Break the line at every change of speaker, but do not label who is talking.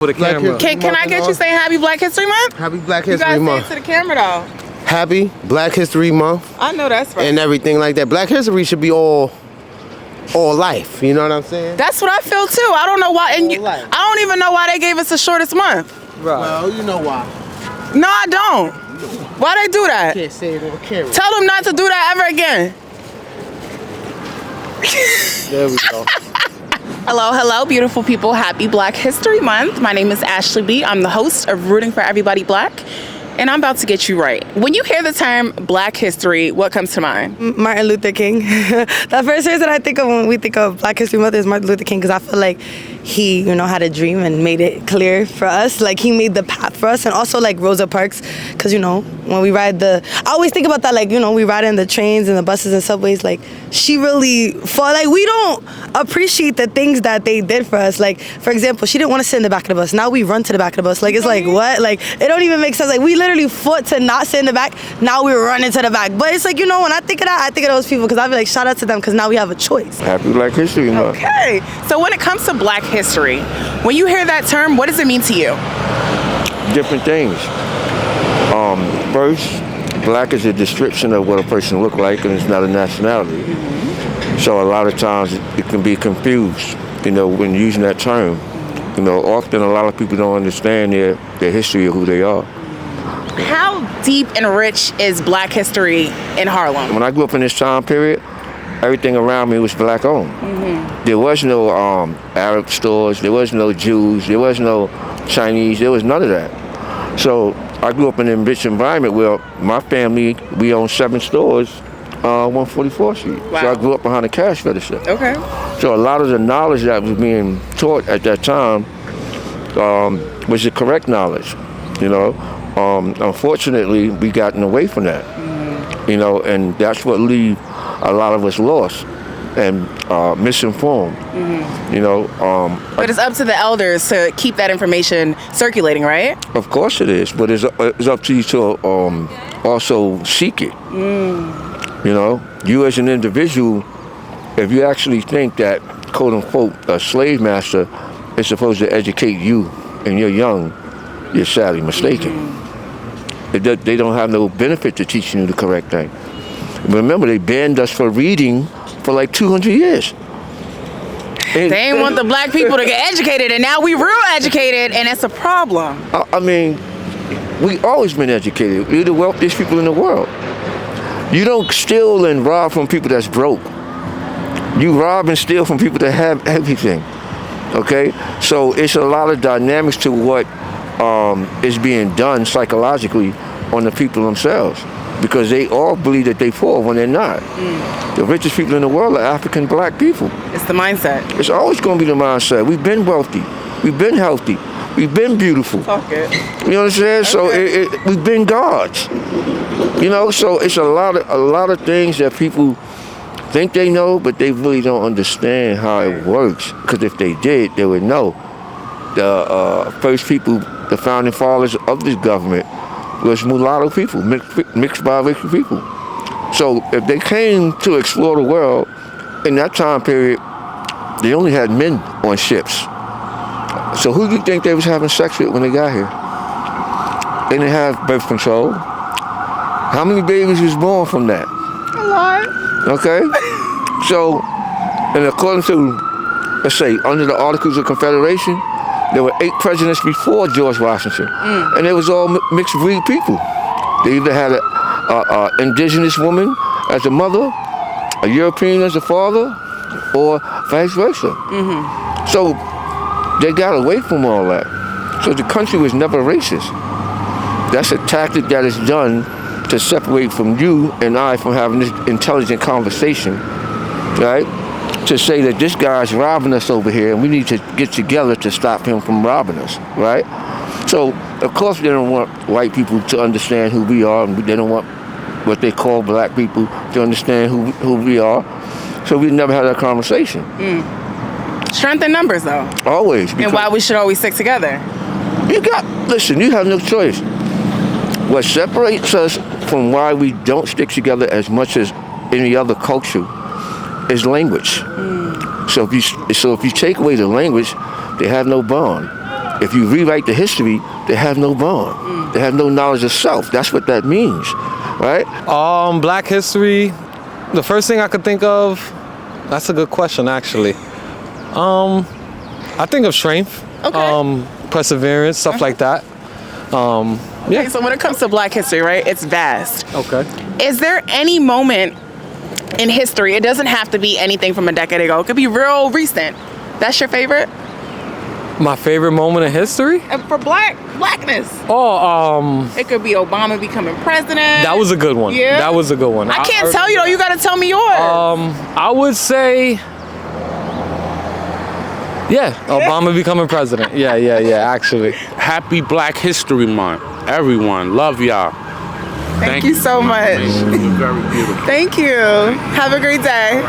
For the camera.
Can I get you saying Happy Black History Month?
Happy Black
You
History
guys say
Month.
it to the camera though.
Happy Black History Month
I know that's right.
and everything like that. Black history should be all life. You know what I'm saying?
That's what I feel too. I don't know why, and
All life.
I don't even know why they gave us the shortest month.
Right.
Well, you know why.
No, I don't. Why they do that?
Can't say it on camera.
Tell them not to do that ever again.
There we go.
Hello, beautiful people. Happy Black History Month. My name is Ashlee B. I'm the host of Rooting for Everybody Black, and I'm about to get you right. When you hear the term Black History, what comes to mind?
Martin Luther King. The first person I think of when we think of Black History Month is Martin Luther King, because I feel like he, had a dream and made it clear for us. Like, he made the path for us. And also, like, Rosa Parks, because, when we ride I always think about that, like, we ride in the trains and the buses and subways, like, she really fought. Like, we don't appreciate the things that they did for us. Like, for example, she didn't want to sit in the back of the bus. Now we run to the back of the bus. Like, it's like, what? Like, it don't even make sense. Like, we literally fought to not sit in the back. Now we're running to the back. But it's like, when I think of that, I think of those people, because I be like, shout out to them, because now we have a choice.
Happy Black History Month.
Okay. So when it comes to Black history, when you hear that term, what does it mean to you?
Different things. First, black is a description of what a person look like, and it's not a nationality. So a lot of times it can be confused, when using that term. Often a lot of people don't understand their history of who they are.
How deep and rich is Black history in Harlem?
When I grew up in this time period, everything around me was black owned. There was no Arab stores, there was no Jews, there was no Chinese, there was none of that. So I grew up in an rich environment where my family, we owned 7 stores, 144th Street.
Wow.
So I grew up behind a cash register.
Okay.
So a lot of the knowledge that was being taught at that time was the correct knowledge. Unfortunately, we gotten away from that. And that's what leave a lot of us lost and misinformed.
But it's up to the elders to keep that information circulating, right?
Of course it is, but it's up to you to also seek it. You as an individual, if you actually think that, quote unquote, a slave master is supposed to educate you and you're young, you're sadly mistaken. They don't have no benefit to teaching you the correct thing. Remember, they banned us for reading for like 200 years.
They ain't want the black people to get educated, and now we real educated, and it's a problem.
We always been educated. We're the wealthiest people in the world. You don't steal and rob from people that's broke. You rob and steal from people that have everything. Okay? So it's a lot of dynamics to what is being done psychologically on the people themselves, because they all believe that they poor when they're not. The richest people in the world are African black people.
It's the mindset.
It's always going to be the mindset. We've been wealthy. We've been healthy. We've been beautiful.
Talk it.
You know what I'm saying?
Okay.
So we've been gods. So it's a lot of things that people think they know, but they really don't understand how it works. Because if they did, they would know. The first people, the founding fathers of this government, was mulatto people, mixed biracial people. So if they came to explore the world in that time period, they only had men on ships. So who do you think they was having sex with when they got here? They didn't have birth control. How many babies was born from that?
A lot.
Okay? So, and according to, let's say, under the Articles of Confederation, there were 8 presidents before George Washington, and they was all mixed breed people. They either had a indigenous woman as a mother, a European as a father, or vice versa. So they got away from all that. So the country was never racist. That's a tactic that is done to separate from you and I from having this intelligent conversation, right? To say that this guy's robbing us over here and we need to get together to stop him from robbing us, right? So, of course, they don't want white people to understand who we are, and they don't want what they call black people to understand who we are. So we never had that conversation.
Strength in numbers, though.
Always.
And why we should always stick together.
Listen, you have no choice. What separates us from why we don't stick together as much as any other culture is language. So if you take away the language, they have no bond. if you rewrite the history, they have no bond. They have no knowledge of self. That's what that means, right?
Black history, the first thing I could think of, that's a good question, actually. I think of strength,
Okay.
perseverance, stuff like that.
Okay, so when it comes to Black history, right, it's vast.
Okay.
Is there any moment in history, it doesn't have to be anything from a decade ago, it could be real recent, that's your favorite?
My favorite moment in history?
And for blackness.
Oh,
It could be Obama becoming president.
that was a good one.
Yeah?
That was a good one.
I can't tell you though, you gotta tell me yours.
I would say, yeah, Obama becoming president. Yeah, actually.
Happy Black History Month. Everyone, love y'all.
Thank you so much.
You're very beautiful.
Thank you. Have a great day.